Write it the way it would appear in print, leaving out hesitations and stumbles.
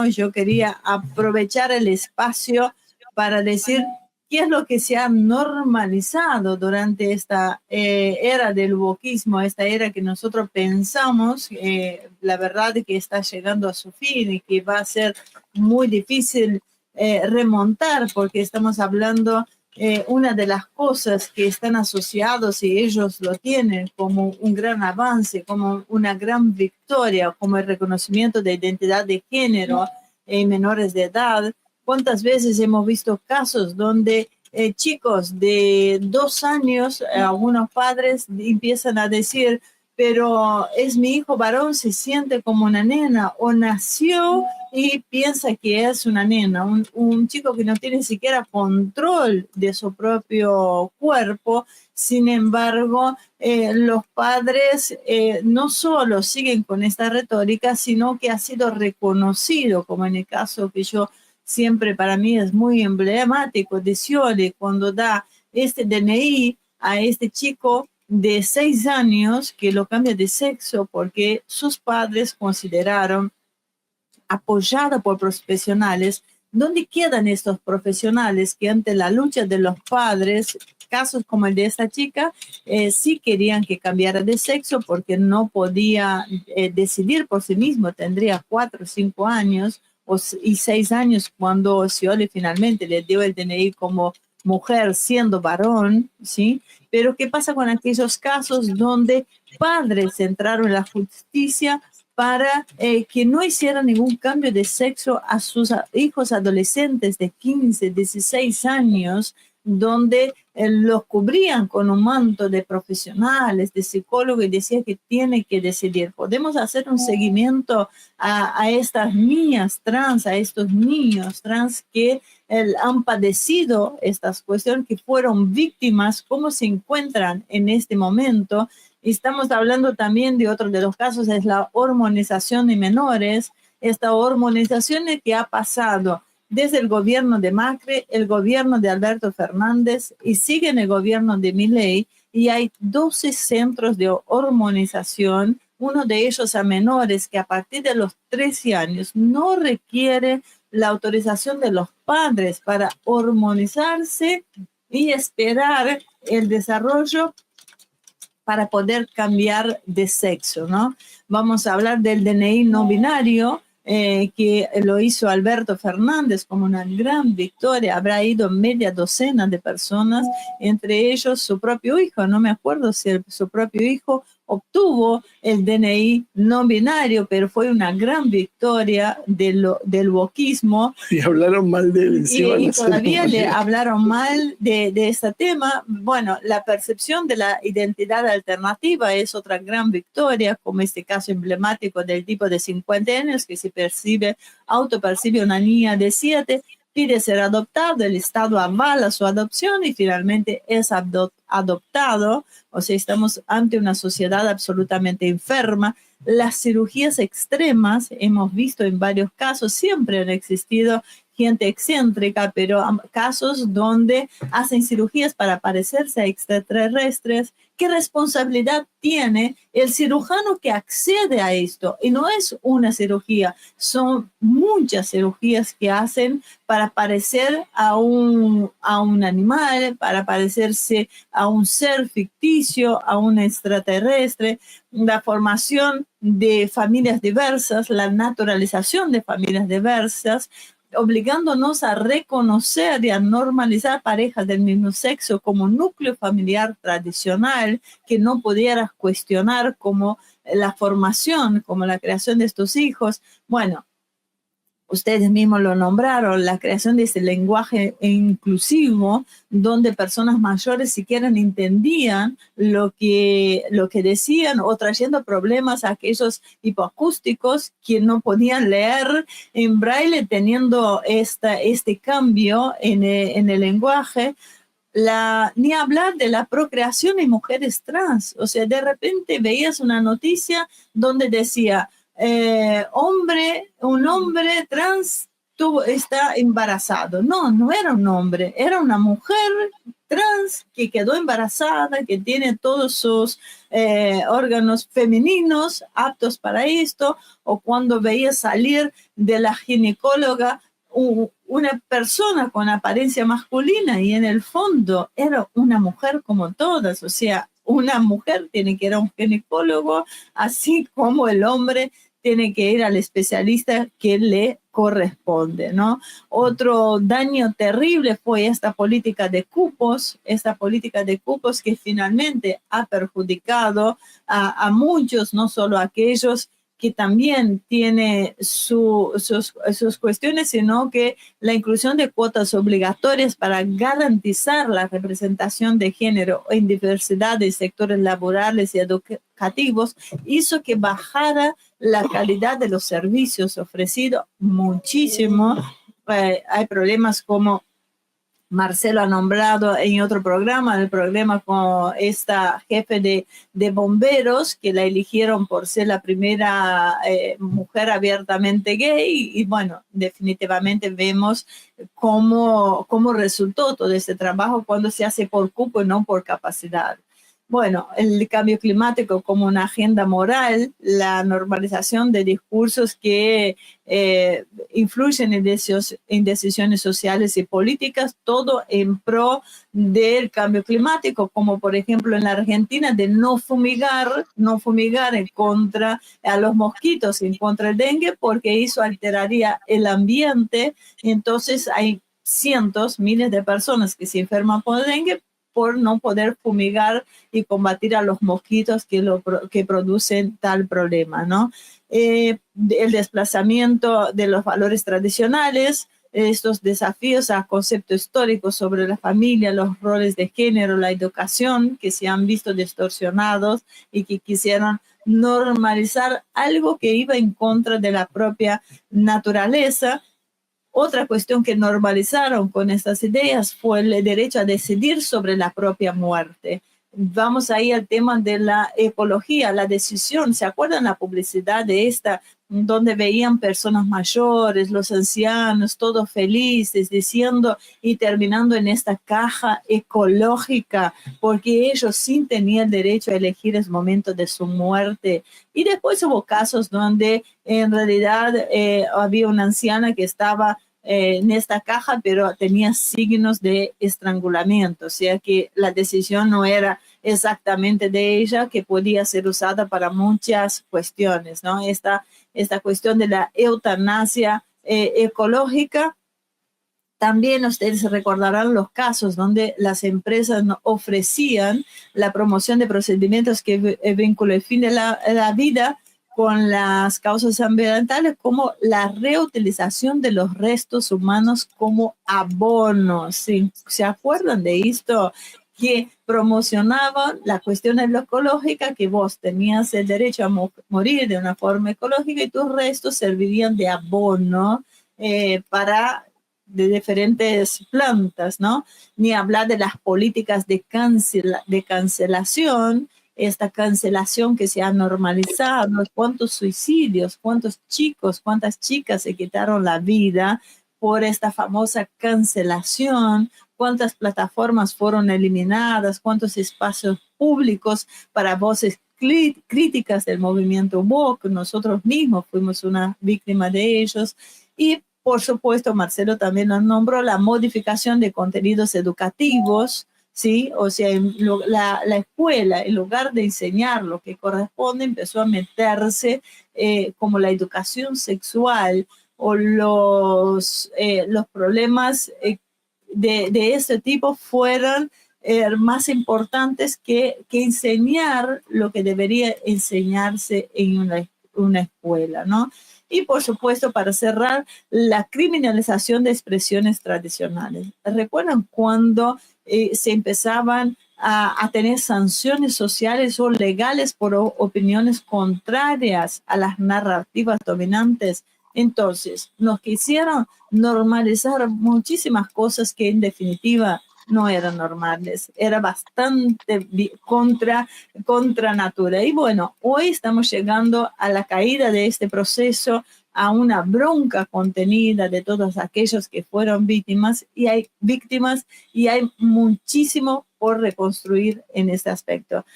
y yo quería aprovechar el espacio para decir qué es lo que se ha normalizado durante esta era del wokismo, esta era que nosotros pensamos, la verdad es que está llegando a su fin y que va a ser muy difícil remontar, porque estamos hablando una de las cosas que están asociados y ellos lo tienen como un gran avance, como una gran victoria, como el reconocimiento de identidad de género en menores de edad. ¿Cuántas veces hemos visto casos donde chicos de 2 años, algunos padres empiezan a decir, pero es mi hijo varón, se siente como una nena o nació y piensa que es una nena, un chico que no tiene siquiera control de su propio cuerpo. Sin embargo, los padres no solo siguen con esta retórica, sino que ha sido reconocido, como en el caso que yo siempre para mí es muy emblemático de Scioli, cuando da este DNI a este chico de 6 años que lo cambia de sexo porque sus padres consideraron, apoyado por profesionales. ¿Dónde quedan estos profesionales que ante la lucha de los padres, casos como el de esta chica, sí querían que cambiara de sexo porque no podía decidir por sí mismo? Tendría 4 o 5 años y 6 años cuando Scioli finalmente le dio el DNI como mujer siendo varón, ¿sí? Pero ¿qué pasa con aquellos casos donde padres entraron en la justicia para que no hicieran ningún cambio de sexo a sus hijos adolescentes de 15, 16 años, donde los cubrían con un manto de profesionales, de psicólogos, y decía que tiene que decidir? Podemos hacer un seguimiento a estas niñas trans, a estos niños trans que han padecido estas cuestiones, que fueron víctimas, cómo se encuentran en este momento. Estamos hablando también de otro de los casos, es la hormonización de menores, esta hormonización que ha pasado desde el gobierno de Macri, el gobierno de Alberto Fernández y sigue en el gobierno de Milei, y hay 12 centros de hormonización, uno de ellos a menores que a partir de los 13 años no requiere la autorización de los padres para hormonizarse y esperar el desarrollo para poder cambiar de sexo, ¿no? Vamos a hablar del DNI no binario, que lo hizo Alberto Fernández como una gran victoria. Habrá ido media docena de personas, entre ellos su propio hijo. No me acuerdo si su propio hijo obtuvo el DNI no binario, pero fue una gran victoria del wokismo. Y hablaron mal de él encima. Y todavía le hablaron mal de este tema. Bueno, la percepción de la identidad alternativa es otra gran victoria, como este caso emblemático del tipo de 50 años que se autopercibe una niña de 7, pide ser adoptado, el Estado avala su adopción y finalmente es adoptado. O sea, estamos ante una sociedad absolutamente enferma. Las cirugías extremas, hemos visto en varios casos, siempre han existido gente excéntrica, pero casos donde hacen cirugías para parecerse a extraterrestres. ¿Qué responsabilidad tiene el cirujano que accede a esto? Y no es una cirugía, son muchas cirugías que hacen para parecer a un animal, para parecerse a un ser ficticio, a un extraterrestre. La formación de familias diversas, la naturalización de familias diversas, obligándonos a reconocer y a normalizar parejas del mismo sexo como núcleo familiar tradicional que no pudieras cuestionar, como la formación, como la creación de estos hijos. Bueno, ustedes mismos lo nombraron, la creación de ese lenguaje inclusivo, donde personas mayores siquiera entendían lo que decían, o trayendo problemas a aquellos hipoacústicos que no podían leer en braille, teniendo este cambio en el lenguaje. Ni hablar de la procreación en mujeres trans. O sea, de repente veías una noticia donde decía, un hombre trans está embarazado. No, no era un hombre, era una mujer trans que quedó embarazada, que tiene todos sus órganos femeninos aptos para esto, o cuando veía salir de la ginecóloga una persona con apariencia masculina y en el fondo era una mujer como todas, o sea, una mujer tiene que ir a un ginecólogo, así como el hombre tiene que ir al especialista que le corresponde, ¿no? Otro daño terrible fue esta política de cupos que finalmente ha perjudicado a muchos, no solo a aquellos que también tiene sus cuestiones, sino que la inclusión de cuotas obligatorias para garantizar la representación de género en diversidad de sectores laborales y educativos hizo que bajara la calidad de los servicios ofrecidos muchísimo. Hay problemas como Marcelo ha nombrado en otro programa, el programa con esta jefe de bomberos, que la eligieron por ser la primera mujer abiertamente gay, y bueno, definitivamente vemos cómo resultó todo este trabajo cuando se hace por cupo y no por capacidad. Bueno, el cambio climático como una agenda moral, la normalización de discursos que influyen en decisiones sociales y políticas, todo en pro del cambio climático, como por ejemplo en la Argentina de no fumigar en contra a los mosquitos, en contra del dengue, porque eso alteraría el ambiente. Entonces hay cientos, miles de personas que se enferman por dengue por no poder fumigar y combatir a los mosquitos que producen tal problema, ¿no? El desplazamiento de los valores tradicionales, estos desafíos a conceptos históricos sobre la familia, los roles de género, la educación, que se han visto distorsionados y que quisieron normalizar algo que iba en contra de la propia naturaleza. Otra cuestión que normalizaron con estas ideas fue el derecho a decidir sobre la propia muerte. Vamos ahí al tema de la ecología, la decisión. ¿Se acuerdan la publicidad de esta, donde veían personas mayores, los ancianos, todos felices, diciendo y terminando en esta caja ecológica, porque ellos sí tenían derecho a elegir el momento de su muerte? Y después hubo casos donde en realidad había una anciana que estaba en esta caja, pero tenía signos de estrangulamiento, o sea que la decisión no era exactamente de ella, que podía ser usada para muchas cuestiones, ¿no? Esta cuestión de la eutanasia ecológica. También ustedes recordarán los casos donde las empresas ofrecían la promoción de procedimientos que vinculan el fin de la vida con las causas ambientales, como la reutilización de los restos humanos como abonos. ¿Sí? ¿Se acuerdan de esto? Que promocionaban la cuestión ecológica, que vos tenías el derecho a morir de una forma ecológica y tus restos servirían de abono para de diferentes plantas, ¿no? Ni hablar de las políticas de cancelación, esta cancelación que se ha normalizado, cuántos suicidios, cuántos chicos, cuántas chicas se quitaron la vida por esta famosa cancelación, cuántas plataformas fueron eliminadas, cuántos espacios públicos para voces críticas del movimiento woke. Nosotros mismos fuimos una víctima de ellos. Y por supuesto, Marcelo también nos nombró la modificación de contenidos educativos, ¿sí? O sea, la escuela, en lugar de enseñar lo que corresponde, empezó a meterse como la educación sexual o los problemas de este tipo fueran más importantes que enseñar lo que debería enseñarse en una escuela, ¿no? Y por supuesto, para cerrar, la criminalización de expresiones tradicionales. ¿Recuerdan cuando se empezaban a tener sanciones sociales o legales por opiniones contrarias a las narrativas dominantes? Entonces, nos quisieron normalizar muchísimas cosas que en definitiva no eran normales, era bastante contra natura. Y bueno, hoy estamos llegando a la caída de este proceso, a una bronca contenida de todos aquellos que fueron víctimas y hay muchísimo por reconstruir en este aspecto.